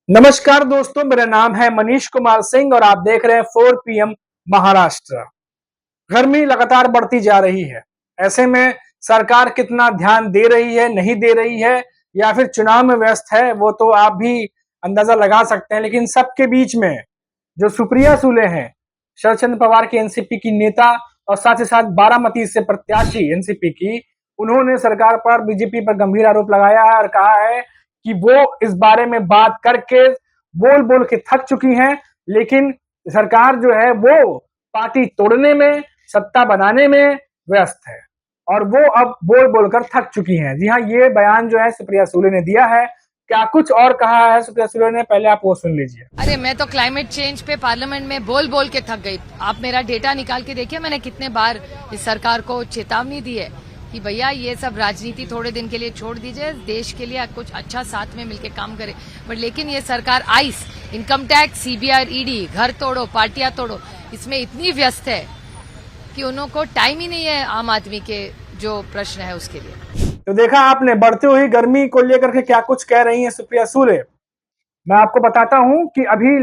नमस्कार दोस्तों, मेरा नाम है मनीष कुमार सिंह और आप देख रहे हैं 4 पीएम महाराष्ट्र। गर्मी लगातार बढ़ती जा रही है। ऐसे में सरकार कितना ध्यान दे रही है, नहीं दे रही है या फिर चुनाव में व्यस्त है, वो तो आप भी अंदाजा लगा सकते हैं। लेकिन सबके बीच में जो सुप्रिया सुले हैं, शरद चंद्र पवार की एनसीपी की नेता और साथ ही साथ बारामती से प्रत्याशी एनसीपी की, उन्होंने सरकार पर, बीजेपी पर गंभीर आरोप लगाया है और कहा है कि वो इस बारे में बात करके बोल बोल के थक चुकी हैं। लेकिन सरकार जो है वो पार्टी तोड़ने में, सत्ता बनाने में व्यस्त है और वो अब बोल बोलकर थक चुकी हैं। जी हाँ, ये बयान जो है सुप्रिया सुले ने दिया है। क्या कुछ और कहा है सुप्रिया सुले ने, पहले आप वो सुन लीजिए। अरे मैं तो क्लाइमेट चेंज पे पार्लियामेंट में बोल बोल के थक गई। आप मेरा डेटा निकाल के देखिए, मैंने कितने बार इस सरकार को चेतावनी दी है कि भैया ये सब राजनीति थोड़े दिन के लिए छोड़ दीजिए, देश के लिए कुछ अच्छा साथ में मिलके काम करे। बट लेकिन ये सरकार ice, income tax, CBI, ED, घर तोड़ो, पार्टियां तोड़ो, इसमें इतनी व्यस्त है कि उन्हों को टाइम ही नहीं है आम आदमी के जो प्रश्न है उसके लिए। तो देखा आपने, बढ़ती हुई गर्मी को लेकर के क्या कुछ कह रही हैं सुप्रिया सुले। मैं आपको बताता हूं कि अभी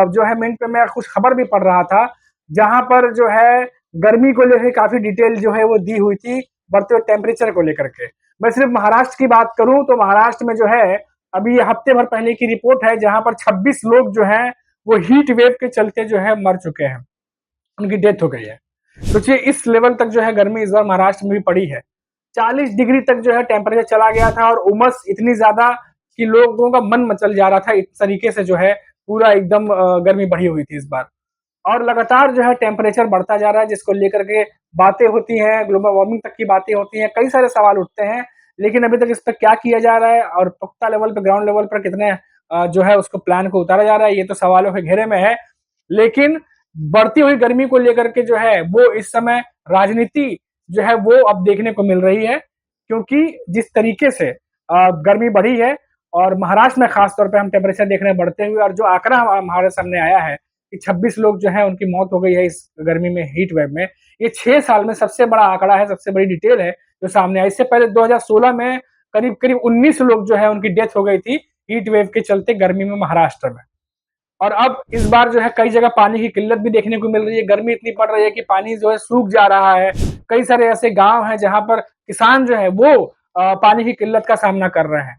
जो है मिनट पे मैं कुछ खबर भी पढ़ रहा था, जहां पर जो है गर्मी को लेकर काफी डिटेल जो है वो दी हुई थी, बढ़ते हुए टेम्परेचर को लेकर के। मैं सिर्फ महाराष्ट्र की बात करूं तो महाराष्ट्र में जो है अभी हफ्ते भर पहले की रिपोर्ट है, जहां पर 26 लोग जो हैं वो हीट वेव के चलते जो है मर चुके हैं, उनकी डेथ हो गई है। सोचिए इस लेवल तक जो है गर्मी इस बार महाराष्ट्र में भी पड़ी है। 40 डिग्री तक जो है टेम्परेचर चला गया था और उमस इतनी ज्यादा कि लोगों का मन मचल जा रहा था। इस तरीके से जो है पूरा एकदम गर्मी बढ़ी हुई थी इस बार। और लगातार जो है टेम्परेचर बढ़ता जा रहा है, जिसको लेकर के बातें होती हैं, ग्लोबल वार्मिंग तक की बातें होती हैं, कई सारे सवाल उठते हैं। लेकिन अभी तक इस पर क्या किया जा रहा है और पुख्ता लेवल पे, ग्राउंड लेवल पर कितने जो है उसको प्लान को उतारा जा रहा है, ये तो सवालों के घेरे में है। लेकिन बढ़ती हुई गर्मी को लेकर के जो है वो इस समय राजनीति जो है वो अब देखने को मिल रही है, क्योंकि जिस तरीके से गर्मी बढ़ी है और महाराष्ट्र में खास तौर पे हम टेम्परेचर देख रहे हैं बढ़ते हुए, और जो आंकड़ा हमारे सामने आया है कि 26 लोग जो है उनकी मौत हो गई है इस गर्मी में, हीट वेव में। ये 6 साल में सबसे बड़ा आंकड़ा है, सबसे बड़ी डिटेल है जो सामने आई। इससे पहले 2016 में करीब करीब 19 लोग जो है उनकी डेथ हो गई थी हीट वेव के चलते गर्मी में महाराष्ट्र में। और अब इस बार जो है कई जगह पानी की किल्लत भी देखने को मिल रही है। गर्मी इतनी पड़ रही है कि पानी जो है सूख जा रहा है। कई सारे ऐसे गांव हैं जहां पर किसान जो है वो पानी की किल्लत का सामना कर रहे हैं।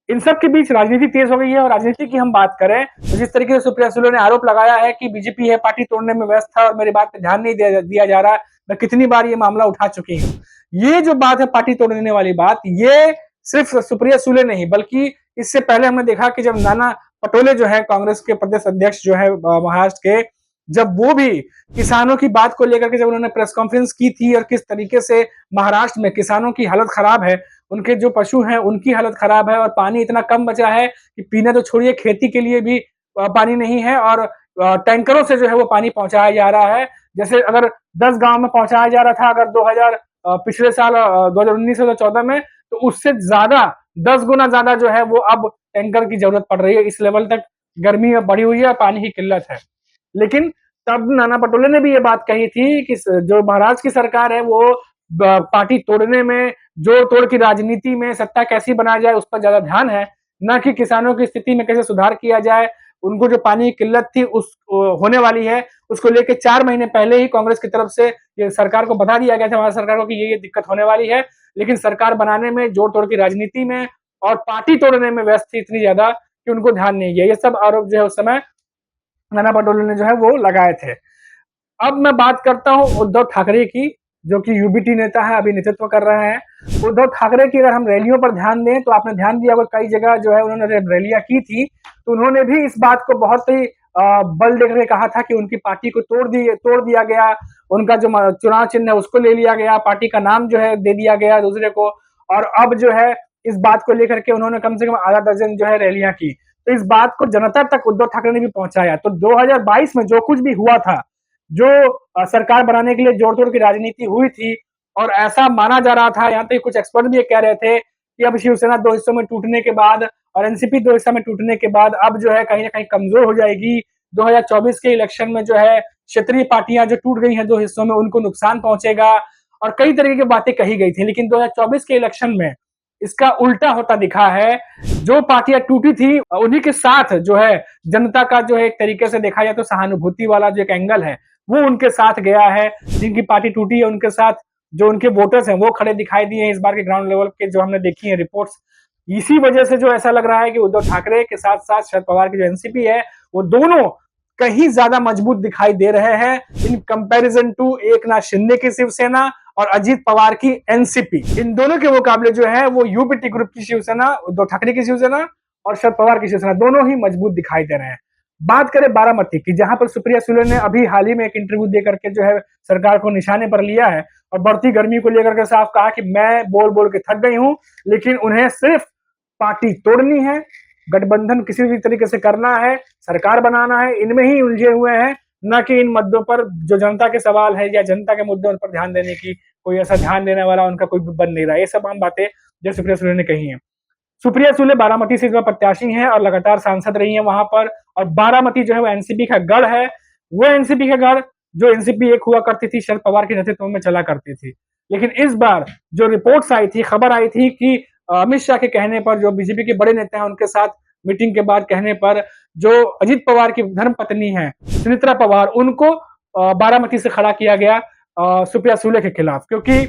इन सब के बीच राजनीति तेज हो गई है। और राजनीति की हम बात करें तो जिस तरीके से सुप्रिया सुले ने आरोप लगाया है कि बीजेपी है पार्टी तोड़ने में व्यस्त है और मेरी बात पे ध्यान नहीं दिया जा रहा, मैं कितनी बार ये मामला उठा चुकी हूँ। ये जो बात है पार्टी तोड़ने वाली बात, ये सिर्फ सुप्रिया सुले नहीं बल्कि इससे पहले हमने देखा कि जब नाना पटोले जो है कांग्रेस के प्रदेश अध्यक्ष जो है महाराष्ट्र के, जब वो भी किसानों की बात को लेकर के जब उन्होंने प्रेस कॉन्फ्रेंस की थी और किस तरीके से महाराष्ट्र में किसानों की हालत खराब है, उनके जो पशु हैं उनकी हालत खराब है और पानी इतना कम बचा है कि पीना तो छोड़िए, खेती के लिए भी पानी नहीं है और टैंकरों से जो है वो पानी पहुंचाया जा रहा है। जैसे अगर 10 गांव में पहुंचाया जा रहा था अगर 2000 पिछले साल 2019 से 2014 में, तो उससे ज्यादा 10 गुना ज्यादा जो है वो अब टैंकर की जरूरत पड़ रही है। इस लेवल तक गर्मी में बढ़ी हुई है और पानी की किल्लत है। लेकिन तब नाना पटोले ने भी ये बात कही थी कि जो महाराष्ट्र की सरकार है वो पार्टी तोड़ने में, जोड़ तोड़ की राजनीति में सत्ता कैसी बनाया जाए उस पर ज्यादा ध्यान है, न कि किसानों की स्थिति में कैसे सुधार किया जाए। उनको जो पानी की किल्लत थी उस होने वाली है, उसको लेकर 4 महीने पहले ही कांग्रेस की तरफ से ये सरकार को बता दिया गया था, हमारी सरकार को, कि ये दिक्कत होने वाली है। लेकिन सरकार बनाने में, जोड़ तोड़ की राजनीति में और पार्टी तोड़ने में व्यस्त थी इतनी ज्यादा कि उनको ध्यान नहीं दिया। ये सब आरोप जो है उस समय नाना पटोले ने जो है वो लगाए थे। अब मैं बात करता हूं उद्धव ठाकरे की, जो कि यूबीटी नेता है, अभी नेतृत्व कर रहे हैं। उद्धव ठाकरे की अगर हम रैलियों पर ध्यान दें तो आपने ध्यान दिया होगा कई जगह जो है उन्होंने रैलियां की थी, तो उन्होंने भी इस बात को बहुत ही बल देकर के कहा था कि उनकी पार्टी को तोड़ दिया गया, उनका जो चुनाव चिन्ह है उसको ले लिया गया, पार्टी का नाम जो है दे दिया गया दूसरे को। और अब जो है इस बात को लेकर के उन्होंने कम से कम आधा दर्जन जो है रैलियां की। तो इस बात को जनता तक उद्धव ठाकरे ने भी पहुंचाया। तो 2022 में जो कुछ भी हुआ था, जो सरकार बनाने के लिए जोड़ तोड़ की राजनीति हुई थी, और ऐसा माना जा रहा था, यहाँ तक कुछ एक्सपर्ट भी कह रहे थे कि अब शिवसेना 2 हिस्सों में टूटने के बाद और एनसीपी 2 हिस्सा में टूटने के बाद अब जो है कहीं ना कहीं कमजोर हो जाएगी। 2024 के इलेक्शन में जो है क्षेत्रीय पार्टियां जो टूट गई हैं 2 हिस्सों में, उनको नुकसान पहुंचेगा और कई तरीके की बातें कही गई थी। लेकिन 2024 के इलेक्शन में इसका उल्टा होता दिखा है। जो पार्टियां टूटी थी उन्हीं के साथ जो है जनता का जो है एक तरीके से देखा जाए तो सहानुभूति वाला जो एक एंगल है वो उनके साथ गया है। जिनकी पार्टी टूटी है उनके साथ जो उनके वोटर्स हैं वो खड़े दिखाई दिए हैं इस बार के ग्राउंड लेवल के जो हमने देखी है रिपोर्ट्स। इसी वजह से जो ऐसा लग रहा है कि उद्धव ठाकरे के साथ साथ शरद पवार की जो एनसीपी है वो दोनों कहीं ज्यादा मजबूत दिखाई दे रहे हैं in comparison to Eknath Shinde की शिवसेना और अजीत पवार की एनसीपी। इन दोनों के मुकाबले जो है वो यूपीटी ग्रुप की शिवसेना, उद्धव ठाकरे की शिवसेना और शरद पवार की शिवसेना दोनों ही मजबूत दिखाई दे रहे हैं। बात करें बारामती की, जहां पर सुप्रिया सुले ने अभी हाल ही में एक इंटरव्यू देकर के जो है सरकार को निशाने पर लिया है और बढ़ती गर्मी को लेकर के साफ कहा कि मैं बोल बोल के थक गई हूं, लेकिन उन्हें सिर्फ पार्टी तोड़नी है, गठबंधन किसी भी तरीके से करना है, सरकार बनाना है, इनमें ही उलझे हुए हैं, न कि इन मुद्दों पर जो जनता के सवाल है या जनता के मुद्दों पर ध्यान देने की कोई ऐसा ध्यान देने वाला उनका कोई बन नहीं रहा। ये सब आम बातें जो सुप्रिया सुले ने कही हैं। सुप्रिया सुले बारामती से इस बार प्रत्याशी हैं और लगातार सांसद रही हैं वहां पर, और बारामती जो है वो एनसीपी का गढ़ है। वो एनसीपी का गढ़ जो एनसीपी एक हुआ करती थी, शरद पवार के नेतृत्व में चला करती थी। लेकिन इस बार जो रिपोर्ट्स आई थी, खबर आई थी कि अमित शाह के कहने पर, जो बीजेपी के बड़े नेता हैं उनके साथ मीटिंग के बाद कहने पर, जो अजीत पवार की धर्मपत्नी है सुनेत्रा पवार, उनको बारामती से खड़ा किया गया सुप्रिया सुले के खिलाफ, क्योंकि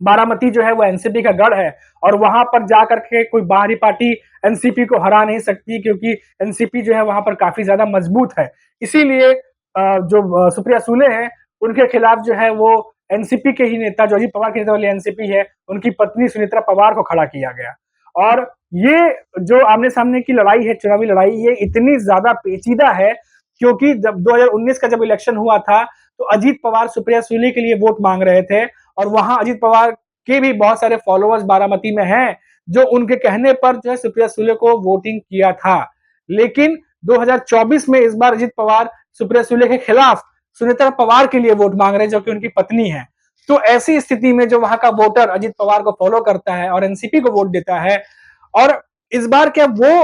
बारामती जो है वो एनसीपी का गढ़ है और वहां पर जाकर के कोई बाहरी पार्टी एनसीपी को हरा नहीं सकती, क्योंकि एनसीपी जो है वहां पर काफी ज्यादा मजबूत है। इसीलिए जो सुप्रिया सुले हैं उनके खिलाफ जो है वो एनसीपी के ही नेता, जो अजीत पवार के नेता वाली एनसीपी है, उनकी पत्नी सुनेत्रा पवार को खड़ा किया गया। और ये जो आमने सामने की लड़ाई है, चुनावी लड़ाई, ये इतनी ज्यादा पेचीदा है क्योंकि जब 2019 का जब इलेक्शन हुआ था तो अजीत पवार सुप्रिया सुले के लिए वोट मांग रहे थे और वहां अजीत पवार के भी बहुत सारे फॉलोअर्स बारामती में हैं जो उनके कहने पर जो है सुप्रिया सुले को वोटिंग किया था। लेकिन 2024 में इस बार अजीत पवार सुप्रिया सुले के खिलाफ सुनेत्रा पवार के लिए वोट मांग रहे हैं जो कि उनकी पत्नी है। तो ऐसी स्थिति में जो वहां का वोटर अजीत पवार को फॉलो करता है और एनसीपी को वोट देता है, और इस बार क्या वो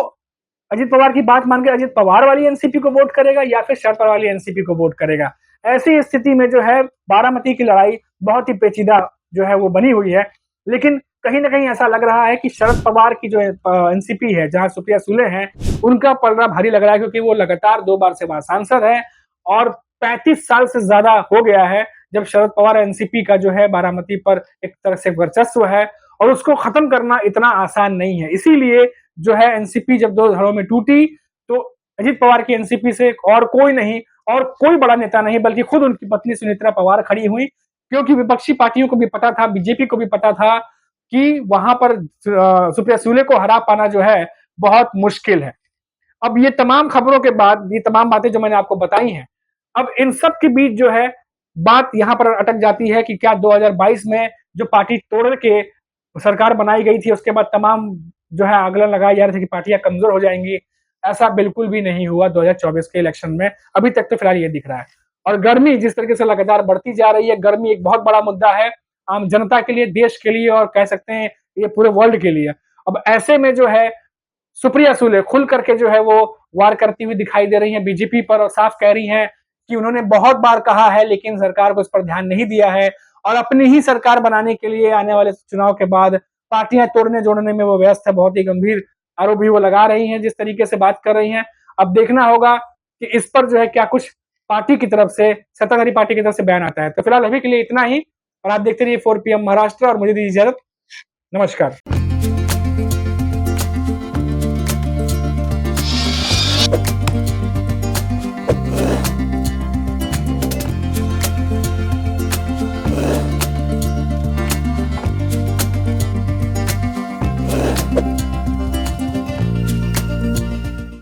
अजीत पवार की बात मान के अजीत पवार वाली एनसीपी को वोट करेगा या फिर शरद पवार वाली एनसीपी को वोट करेगा? ऐसी स्थिति में जो है बारामती की लड़ाई बहुत ही पेचीदा जो है वो बनी हुई है। लेकिन कहीं ना कहीं ऐसा लग रहा है कि शरद पवार की जो एनसीपी है, जहां सुप्रिया सुले हैं, उनका पलड़ा भारी लग रहा है, क्योंकि वो लगातार 2 बार से वहां सांसद है और 35 साल से ज्यादा हो गया है जब शरद पवार एनसीपी का जो है बारामती पर एक तरह से वर्चस्व है, और उसको खत्म करना इतना आसान नहीं है। इसीलिए जो है एनसीपी जब 2 धड़ों में टूटी तो अजीत पवार की एनसीपी से और कोई नहीं, और कोई बड़ा नेता नहीं, बल्कि खुद उनकी पत्नी सुनेत्रा पवार खड़ी हुई, क्योंकि विपक्षी पार्टियों को भी पता था, बीजेपी को भी पता था कि वहां पर सुप्रिया सुले को हरा पाना जो है बहुत मुश्किल है। अब ये तमाम खबरों के बाद, ये तमाम बातें जो मैंने आपको बताई हैं, अब इन सब के बीच जो है बात यहां पर अटक जाती है कि क्या 2022 में जो पार्टी तोड़ के सरकार बनाई गई थी उसके बाद तमाम जो है आकलन लगाए जा रहे थे कि पार्टियां कमजोर हो जाएंगी। ऐसा बिल्कुल भी नहीं हुआ 2024 के इलेक्शन में, अभी तक तो फिलहाल ये दिख रहा है। और गर्मी जिस तरीके से लगातार बढ़ती जा रही है, गर्मी एक बहुत बड़ा मुद्दा है आम जनता के लिए, देश के लिए, और कह सकते हैं ये पूरे वर्ल्ड के लिए। अब ऐसे में जो है सुप्रिया सुले खुल करके जो है वो वार करती हुई दिखाई दे रही हैं बीजेपी पर, और साफ कह रही हैं कि उन्होंने बहुत बार कहा है लेकिन सरकार को इस पर ध्यान नहीं दिया है, और अपनी ही सरकार बनाने के लिए आने वाले चुनाव के बाद पार्टियां तोड़ने जोड़ने में वो व्यस्त है। बहुत ही गंभीर आरोप भी वो लगा रही हैं जिस तरीके से बात कर रही हैं। अब देखना होगा कि इस पर जो है क्या कुछ पार्टी की तरफ से, सत्ताधारी पार्टी की तरफ से बयान आता है। तो फिलहाल अभी के लिए इतना ही, और आप देखते रहिए 4 PM महाराष्ट्र, और मुझे दीजिए इजाजत। नमस्कार।